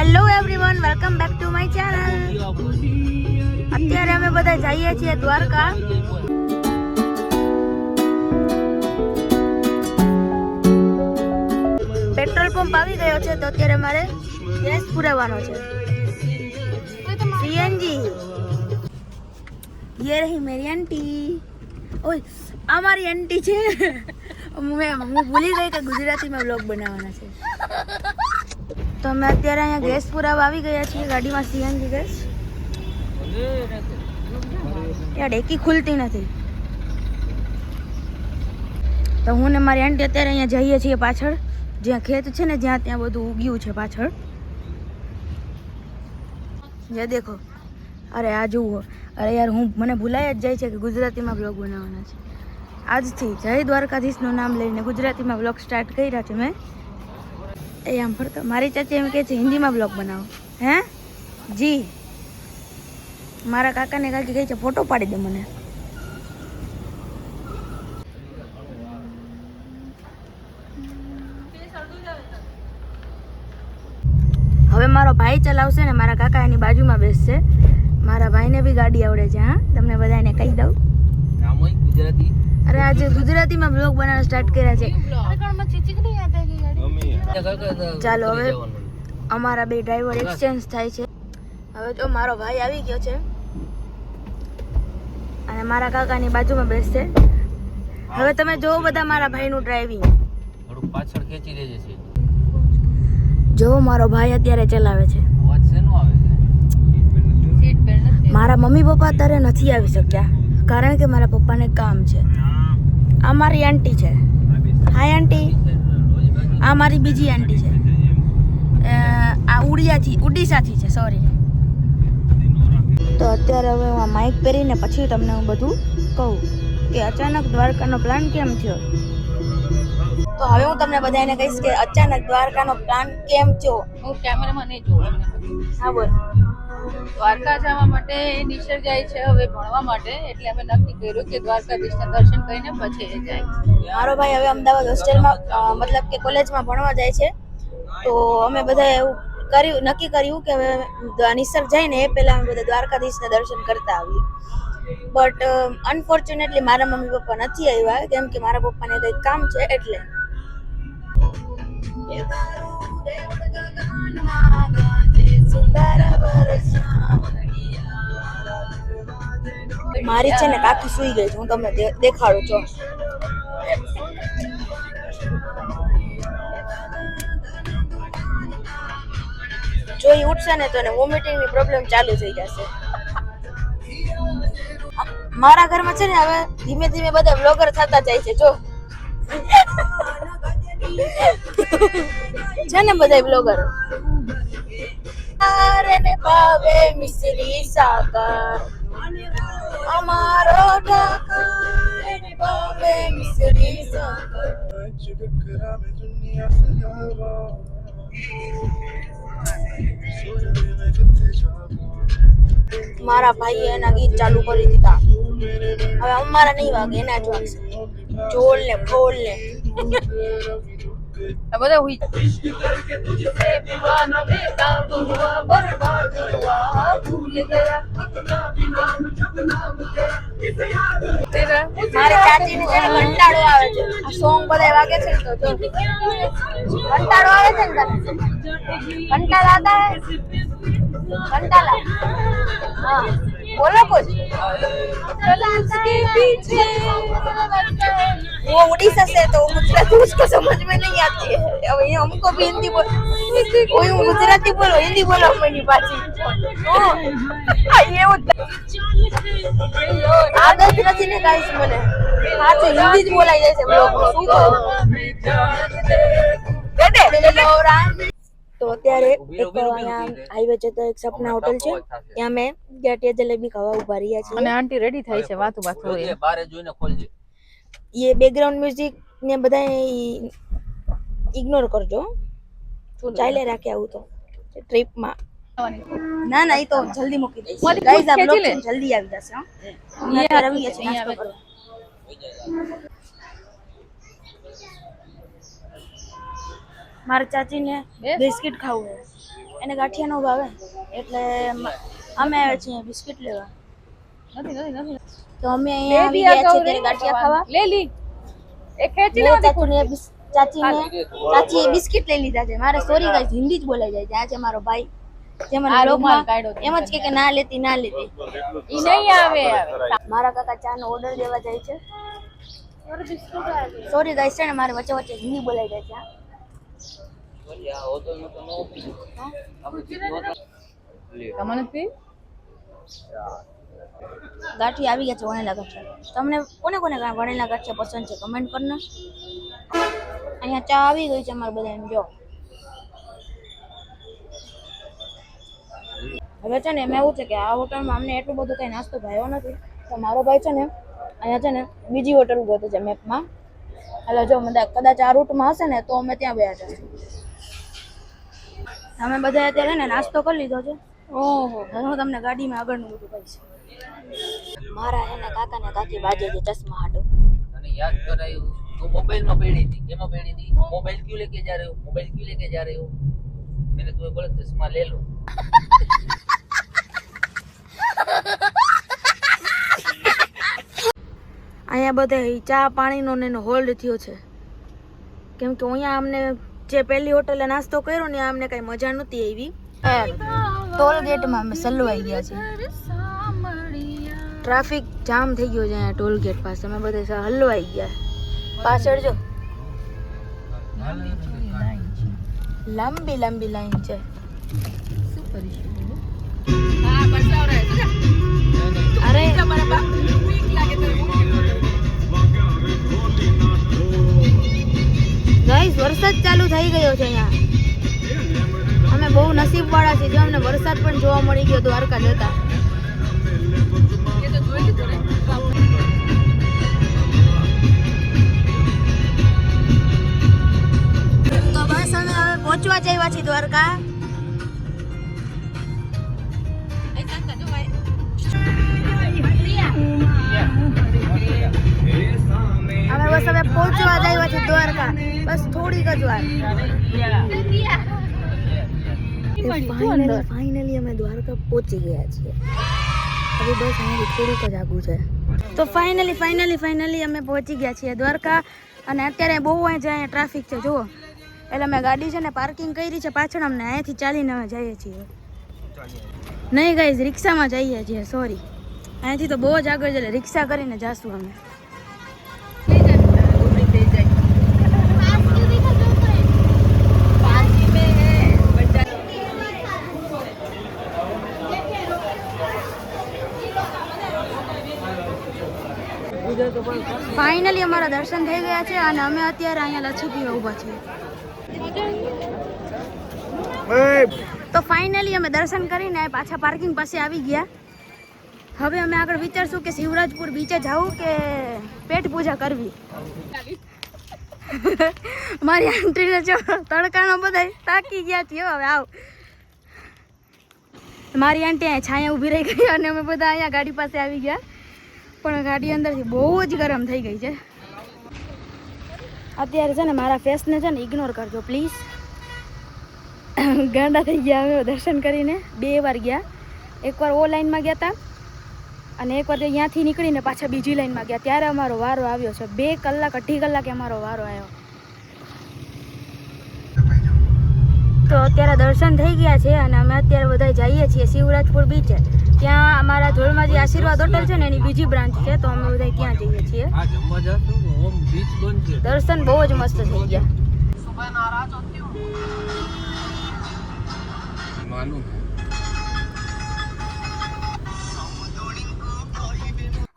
Hello everyone, welcome back to my channel. અત્યારે અમે બધા જઈએ છીએ દ્વારકા. પેટ્રોલ પંપ આવી ગયો છે તો અત્યારે મારે ગેસ પુરાવવાનો છે. સીએનજી. ये रही मेरी आंटी. ઓય આ મારી આંટી છે. હું ભૂલી ગઈ કે ગુજરાતીમાં વ્લોગ બનાવવાના છે. તો અમે અત્યારે અહીંયા ગેસ પુરાવા આવી ગયા છીએ ગાડીમાં. CNG gas. યાર ડેકી ખુલતી નથી. તો હું ને મારી આંટી અત્યારે અહીંયા જઈએ છીએ પાછળ, જ્યાં ખેત છે ને, જ્યાં ત્યાં બધું ઉગ્યું છે પાછળ. જે દેખો. અરે આ જુઓ. અરે યાર મને ભૂલાઈ જ જાય છે કે ગુજરાતીમાં બ્લોગ બનાવવાના છે. આજથી જય દ્વારકાધીશનું નામ લઈને ગુજરાતીમાં બ્લોગ સ્ટાર્ટ કર્યા છે મેં. એ આમ ફરતો મારી ચાચી એમ કહે છે હિન્દીમાં બ્લોગ બનાવો. હે જી. મારા કાકાને કાકી કહે છે ફોટો પાડી દે મને. હવે મારો ભાઈ ચલાવશે ને મારા કાકા એની બાજુમાં બેસશે. મારા ભાઈને બી ગાડી આવડે છે. હા, તમને બધાને કહી દઉં. અરે આજે ગુજરાતીમાં બ્લોગ બનાવવા સ્ટાર્ટ કર્યા છે. ચાલો હવે અમારા બે ડ્રાઈવર એક્સચેન્જ થાય છે. હવે જો મારો ભાઈ આવી ગયો છે અને મારા કાકાની બાજુમાં બેસશે. હવે તમે જોવો બધા મારા ભાઈનું ડ્રાઇવિંગ. થોડું પાછળ ખેંચી લેજે છે. જો મારો ભાઈ અત્યારે ચલાવે છે. અવાજ શેનો આવે છે? સીટ બેલ્ટ નથી. મારા મમ્મી પપ્પા અત્યારે નથી આવી શક્યા કારણ કે મારા પપ્પાને કામ છે. આ મારી આંટી છે. હાય આંટી. આ મારી બીજી આંટી છે. આ ઉડીસાથી છે. સોરી. તો અત્યારે હવે હું માઇક પહેરીને પછી તમને હું બધું કહું કે અચાનક દ્વારકાનો પ્લાન કેમ થયો. તો હવે હું તમને બધાને કહીશ કે અચાનક દ્વારકાનો પ્લાન કેમ થયો. હું કેમેરામાં નહીં જોઉં. હા બોલ. દ્વારકા જવા માટે નિશર જાય છે હવે ભણવા માટે, એટલે અમે નક્કી કર્યું કે દ્વારકાધીશના દર્શન કરીને પછી એ જાય. મારો ભાઈ હવે અમદાવાદ હોસ્ટેલમાં મતલબ કે કોલેજમાં ભણવા જાય છે. તો અમે બધા એવું નક્કી કર્યું કે હવે નિસર્ગ જાય ને એ પહેલા અમે બધા દ્વારકાધીશના દર્શન કરતા આવીએ. બટ અનફોર્ચ્યુનેટલી મારા મમ્મી પપ્પા નથી આવ્યા કેમ કે મારા પપ્પાને કંઈક કામ છે એટલે. મારી છે ને કાકી સુઈ ગઈ છે. હું તમને દેખાડું છું. જો એ ઉઠશે ને તો એને વોમિટિંગની પ્રોબ્લેમ ચાલુ થઈ જશે. મારા ઘરમાં છે ને હવે ધીમે ધીમે બધા બ્લોગર થતા જાય છે. જો છે ને બધા બ્લોગર. ને ભાવે મિશ્રી સાકર અમારો ઠાકર ને ભાવે મિશ્રી સાકર. મારા ભાઈએ એના ગીત ચાલુ કરી દીધા. હવે અમારા નહીં વાગે, એના જ વાગશે. ઢોલ ને ફોલ ને આ બધા હુઈ મારી ચાચીને છે ને કંટાળો આવે છે. આ સોંગ બધા વાગે છે ને તો જો કંટાળો આવે છે ને તને. કંટાળા આતા હે કંટાળા. हाँ बोलो कुछ. वो उड़ीसा से तो मतलब उसको समझ में नहीं आती है. अब ये हमको भी हिंदी बोल, कोई गुजराती बोलो हिंदी बोलो अपनी पाची. ये आदत નથી ને ગાઈસ મને. પાછું હિન્દી જ બોલાઈ જાય છે બ્લોગ માં. શું કરું બેટે. તો અત્યારે એક અહીંયા હાઈવે જતો એક સપના હોટલ છે, ત્યાં મેં ગાંઠિયા જલેબી ખાવા ઉભા રહ્યા છીએ. અને આંટી રેડી થાય છે વાતો હોય. બારે જોઈને ખોલજે. ये બેકગ્રાઉન્ડ મ્યુઝિક ને બધા ઇગ્નોર કરજો. ચાલે રાખે આવું તો ટ્રીપમાં. ના ના, એ તો જલ્દી મૂકી દઈશ. ગાઈસ આ બ્લોગ જલ્દી આવી જશે. હા અહીંયા રવિ છે નાસ્તો કરવા. મારા ચાચીને બિસ્કિટ ખાવું છે. એને ગાંઠિયા નો ભાવે એટલે અમે આવ્યા છીએ બિસ્કિટ લેવા. નથી તો અમે અહીંયા આવી ગયા છીએ ત્યારે ગાંઠિયા ખાવા. લે લી એક ખેંચી મેં લેવાની ચાચીએ બિસ્કિટ લઈ લીધા છે. મારે સોરી ગાઈસ હિન્દી જ બોલાઈ જાય છે. આ છે મારો ભાઈ જે મને આ બ્લોગમાં રૂમાલ કાઢ્યો એમ જ કે ના લેતી ઈ નહીં આવે મારા કાકા ચા નો ઓર્ડર દેવા જાય છે. સોરી ગાઈસ છે ને મારે વચ્ચે વચ્ચે હિન્દી બોલાઈ જાય છે. તમને પી ગાંઠિયા આવી ગયા છે વણેલા ગાંઠિયા. તમને કોને કોને વણેલા ગાંઠિયા પસંદ છે કમેન્ટ કરને. અહીંયા ચા આવી ગઈ છે અમારે બધાને જો. હવે છે ને એમાં એવું છે કે આ હોટલમાં અમને એટલું બધું કઈ નાસ્તો ભાવ્યો નથી તો મારો ભાઈ છે ને અહીંયા છે ને બીજી હોટલ ગોતે છે મેપમાં. એટલે જો કદાચ આ રૂટમાં હશે ને તો અમે ત્યાં ગયા છે. અમે બધા અત્યારે ને નાસ્તો કરી લીધો છે. ઓહો હવે હું તમને ગાડીમાં આગળનું બધું કહીશ. મારા એના કાકા ને કાકી બાજે છે ચશ્મા હાટો. અને યાદ કરાયું તું મોબાઈલ માં પડી હતી કેમાં પડી હતી મોબાઈલ ક્यों लेके जा रहे हो मोबाइल क्यों लेके जा रहे हो मैंने तुम्हें बोला चश्मा ले लो અહીંયા બધા ચા પાણીનો ને એનો હોલ્ડ થયો છે કેમ કે અહીંયા અમને જે પહેલી હોટલે નાસ્તો કર્યો ને અમને કઈ મજા નહોતી આવી. ટોલ ગેટમાં અમે સલવાઈ ગયા છે. ટ્રાફિક જામ થઈ ગયો છે અહીંયા ટોલ ગેટ પાસે. અમે બધા હલવાઈ ગયા. પાછળ જો લાંબી લાંબી લાઈન છે. અરે ગાઈસ વરસાદ ચાલુ થઈ ગયો છે અહીંયા. અમે બહુ નસીબ વાળા છીએ જો અમને વરસાદ પણ જોવા મળી ગયો દ્વારકા જતા. તો બસ અમે હવે પહોંચવા જઈવા છીએ દ્વારકા. અમે બસ હવે પહોંચવા જઈવા છીએ દ્વારકા. બસ થોડીક જ વાર. ફાઇનલી અમે દ્વારકા પહોંચી ગયા છીએ. હવે બસ અહીંથી થોડુંક જ આગું છે. તો ફાઇનલી અમે પહોંચી ગયા છીએ દ્વારકા. અને અત્યારે બહુ અહીંયા ટ્રાફિક છે જુઓ. એટલે અમે ગાડી છે ને પાર્કિંગ કરી છે પાછળ. અમને અહીંયાથી ચાલીને અમે જઈએ છીએ. નહીં ગાઈઝ રિક્ષામાં જઈએ છીએ સોરી. અહીંયાથી તો બહુ જ આગળ છે એટલે રિક્ષા કરીને જાશું અમે. ફાઇનલી અમારા દર્શન થઈ ગયા છે અને અમે અત્યારે અહીંયા લચ્છી પીવા ઊભા છીએ. તો ફાઇનલી અમે દર્શન કરીને પાછા પાર્કિંગ પાસે આવી ગયા. હવે અમે આગળ વિચારશું કે શિવરાજપુર બીચે જવું કે પેટ પૂજા કરવી. મારી આંટીને જો તડકાનો બધા તાકી ગયા છીએ. હવે આવ મારી આંટી અહીંયા છાયા ઊભી રહી ગઈ અને અમે બધા અહીંયા ગાડી પાસે આવી ગયા. પણ ગાડી અંદરથી બહુ જ ગરમ થઈ ગઈ છે અત્યારે. છે ને મારા ફેસને છે ને ઇગ્નોર કરજો પ્લીઝ. ગાંડા થઈ ગયા અમે દર્શન કરીને. 2 વાર ગયા. એકવાર ઓ લાઈનમાં ગયા હતા અને એકવાર ત્યાંથી નીકળીને પાછા બીજી લાઈનમાં ગયા. ત્યારે અમારો વારો આવ્યો છે. 2 કલાક 2.5 કલાકે અમારો વારો આવ્યો. તો અત્યારે દર્શન થઈ ગયા છે અને અમે અત્યારે બધા જઈએ છીએ શિવરાજપુર બીચે. ત્યાં અમારા જોડમાં જે આશીર્વાદ હોટલ છે ને એની બીજી બ્રાન્ચ છે તો અમે બધા ત્યાં જઈએ છીએ. દર્શન બહુ જ મસ્ત થઈ ગયા.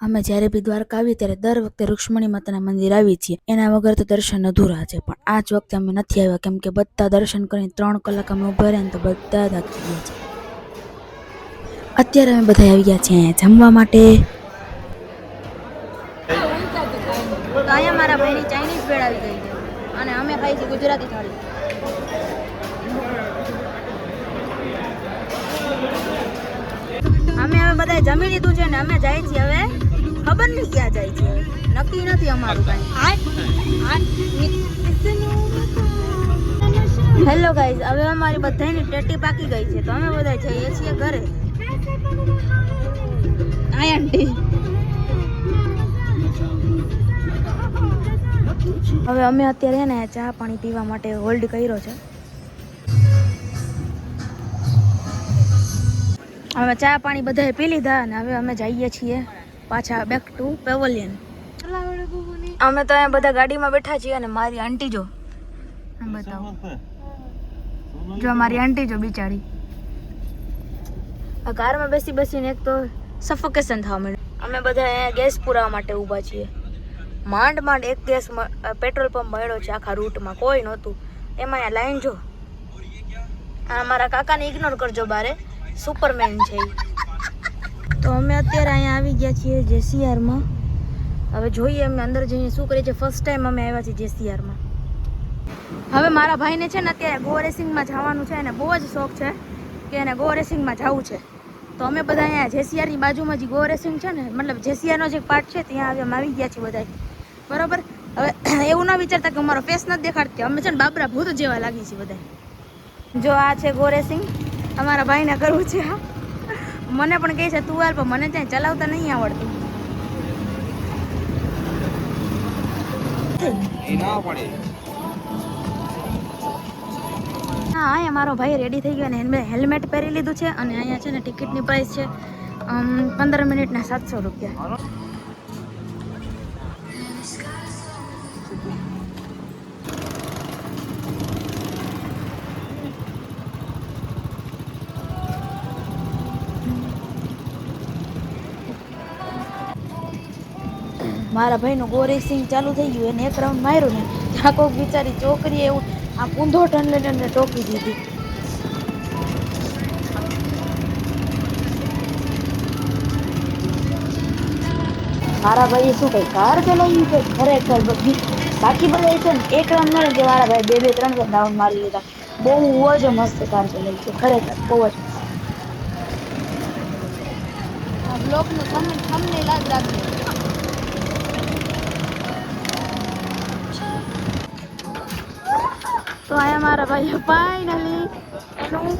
અમે જ્યારે બી દ્વારકા આવીએ ત્યારે દર વખતે રૂક્ષ્મણી માતાના મંદિર આવીએ છીએ. એના વગર તો દર્શન અધૂરા છે. પણ આ જ વખતે અમે નથી આવ્યા કેમ કે બધા દર્શન કરીને 3 કલાક અમે ઉભા રહ્યા ને તો બધા થાકી ગયા છે. અત્યારે અમે બધા આવી ગયા છીએ જમવા માટે. તો અહીંયા મારા ભાઈની ચાઇનીઝ ભેળ આવી ગઈ છે અને અમે ખાઈ છીએ ગુજરાતી થાળી. અમે હવે બધા જમી લીધું છે ને અમે જાય છીએ હવે ખબર નહીં ક્યાં જાય છે. નક્કી નથી અમારું કાંઈ. હેલો ગાઈઝ, હવે અમારી બધાની ટેટી પાકી ગઈ છે તો અમે બધા જઈએ છીએ ઘરે. હાય આંટી. હવે અમે અત્યારે ને ચા પાણી પીવા માટે હોલ્ડ કર્યો છે. હવે ચા પાણી બધાએ પી લીધા અને હવે અમે જઈએ છીએ પાછા બેક ટુ પેવેલિયન. અમે તો અહીંયા બધા ગાડીમાં બેઠા છીએ અને મારી આંટી જો બતાવો, જો મારી આંટી જો બિચારી આ કારમાં બેસી બેસીને એક તો સફોકેશન થવા માંડ્યું. અમે બધા અહીંયા ગેસ પુરાવા માટે ઊભા છીએ. માંડ માંડ એક ગેસ પેટ્રોલ પંપ મળ્યો છે આખા રૂટમાં, કોઈ નહોતું. એમાં અહીંયા લાઈન જો. આ મારા કાકાને ઇગ્નોર કરજો, બારે સુપરમેન છે ઈ. તો અમે અત્યારે અહીંયા આવી ગયા છીએ જેસીઆરમાં. હવે જોઈએ અમે અંદર જઈને શું કરીએ છીએ. ફર્સ્ટ ટાઈમ અમે આવ્યા છીએ જેસીઆરમાં. હવે મારા ભાઈને છે ને અત્યારે ગો રેસિંગમાં જવાનું છે અને બહુ જ શોખ છે કે એને ગો રેસિંગમાં જવું છે. તો અમે બધા અહીંયા જેસીઆરની બાજુમાં જે ગો રેસિંગ છે ને, મતલબ જેસીઆરનો જે પાર્ટ છે ત્યાં અમે આવી ગયા છીએ બધા, બરાબર. હવે એવું ના વિચારતા કે અમારો ફેસ નથી દેખાડતી, અમે છે ને બાબરા ભૂત જેવા લાગી છીએ બધા. જો આ છે ગો રેસિંગ, અમારા ભાઈને કરવું છે. મને પણ કહે છે તું હાલ, પણ મને ત્યાં ચલાવતા નહીં આવડતું. હા, અહીંયા મારો ભાઈ રેડી થઈ ગયો અને હેલ્મેટ પહેરી લીધું છે અને અહીંયા છે ને ટિકિટની પ્રાઇસ છે 15 મિનિટના 700 રૂપિયા. મારા ભાઈનું ગો રેસિંગ ચાલુ થઈ ગયું, એને એક રાઉન્ડ માર્યું ને ત્યાં કોઈક બિચારી છોકરીએ એવું આ ઊંધો ટન લઈને ટોકી દીધી. મારા ભાઈએ શું કઈ કાર ચલાવી છે ખરેખર બધી. બાકી બધા છે ને એક રાઉન્ડ મળે કે મારા ભાઈ 2-3 રાઉન્ડ મારી લીધા. બહુ જ મસ્ત કાર ચલાવી છે ખરેખર, બહુ જ. આ બ્લોગનું થંબનેલ યાદ રાખજો. તો આયા મારા ભાઈએ ફાઇનલી એનું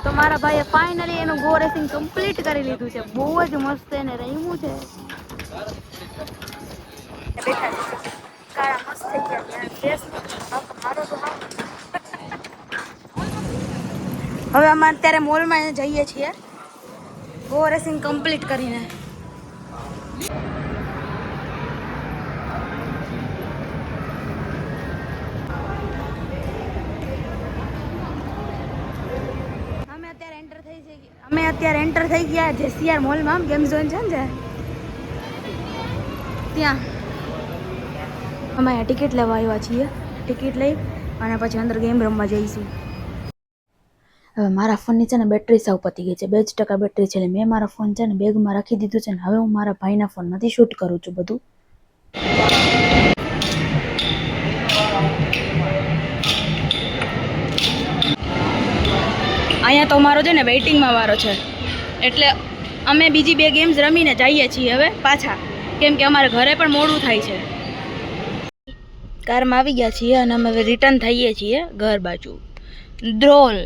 તો મારા ભાઈએ ફાઇનલી એનું ગો રેસિંગ કમ્પ્લીટ કરી લીધું છે. બહુ જ મસ્ત એને રમ્યું છે. બેઠા છે કાળા મસ્ત થઈ ગયા ફેસ મારો તો. હવે અમે અત્યારે મોલમાં જઈએ છીએ ગો રેસિંગ કમ્પ્લીટ કરીને. અમે અત્યારે એન્ટર થઈ ગયા જેસીઆર મોલમાં, ગેમ ઝોન છે ને ત્યાં. અમે અહીંયા ટિકિટ લેવા આવ્યા છીએ. ટિકિટ લઈ અને પછી અંદર ગેમ રમવા જઈશું. હવે મારા ફોનની છે ને બેટરી સાવ પતી ગઈ છે, 2% બેટરી છે. મેં મારા ફોન છે ને બેગમાં રાખી દીધું છે ને હવે હું મારા ભાઈના ફોનમાંથી શૂટ કરું છું બધું. અહીંયા તો મારો છે ને વેઇટિંગમાં વારો છે, એટલે અમે બીજી 2 ગેમ્સ રમીને જઈએ છીએ હવે પાછા, કેમ કે અમારે ઘરે પણ મોડું થાય છે. કારમાં આવી ગયા છીએ અને અમે હવે રિટર્ન થઈએ છીએ ઘર બાજુ ધ્રોલ.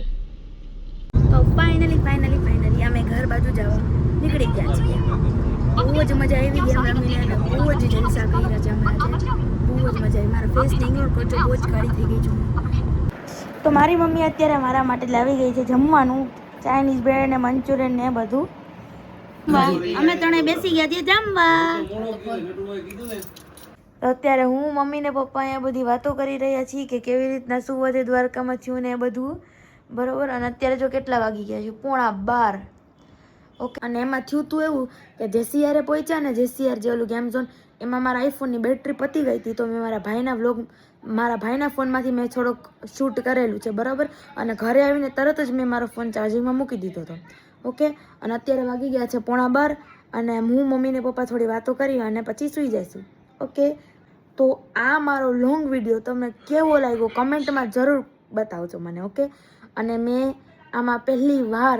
તો ફાઇનલી અમે ઘર બાજુ જવા નીકળી ગયા છીએ. બહુ જ મજા આવી ગેમ રમીને અને બહુ જ જલસા કર્યા છે અમે આજે. બહુ જ મજા આવી. મારા ફેસને ઇગ્નોર કરજો, બહુ જ કાળી થઈ ગઈ છું. તો મારી મમ્મી અત્યારે મારા માટે લાવી ગઈ છે જમવાનું, ચાઇનીઝ બ્રેડ ને મંચુરિયન ને બધું. અમે ત્રણે બેસી ગયા છીએ જમવા. તો અત્યારે હું મમ્મી ને પપ્પા અહીંયા બધી વાતો કરી રહ્યા છીએ કે કેવી રીતના શું વધે દ્વારકામાં થયું ને એ બધું, બરોબર. અને અત્યારે જો કેટલા વાગી ગયા છે, 11:15. ઓકે. અને એમાં થયું હતું એવું કે જેસીઆરે પહોંચ્યા ને, જેસીઆર જે ઓલું ગેમ ઝોન, એમાં મારા આઈફોનની બેટરી પતી ગઈ હતી. તો મેં મારા ભાઈના ફોનમાંથી મેં થોડોક શૂટ કરેલું છે, બરાબર. અને ઘરે આવીને તરત જ મેં મારો ફોન ચાર્જિંગમાં મૂકી દીધો હતો. ઓકે. અને અત્યારે વાગી ગયા છે 11:15 અને હું મમ્મીને પપ્પા થોડી વાતો કરી અને પછી સૂઈ જઈશું. ઓકે. તો આ મારો લોંગ વિડીયો તમને કેવો લાગ્યો કમેન્ટમાં જરૂર બતાવજો મને. ઓકે. અને મેં આમાં પહેલી વાર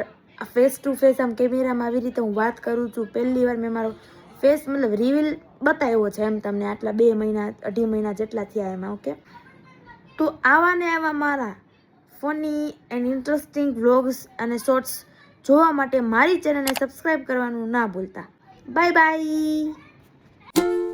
ફેસ ટુ ફેસ આમ કેમેરામાં આવી રીતે હું વાત કરું છું. પહેલી વાર મેં મારો ફેસ મતલબ રિવીલ બતાવ્યો છે એમ તમને, આટલા 2 મહિના 2.5 મહિના જેટલા થયા એમાં. ઓકે. તો આવા ને આવા મારા ફની એન્ડ ઇન્ટરેસ્ટિંગ વ્લોગ્સ અને શોર્ટ્સ જોવા માટે મારી ચેનલને સબસ્ક્રાઈબ કરવાનું ના ભૂલતા. Bye bye.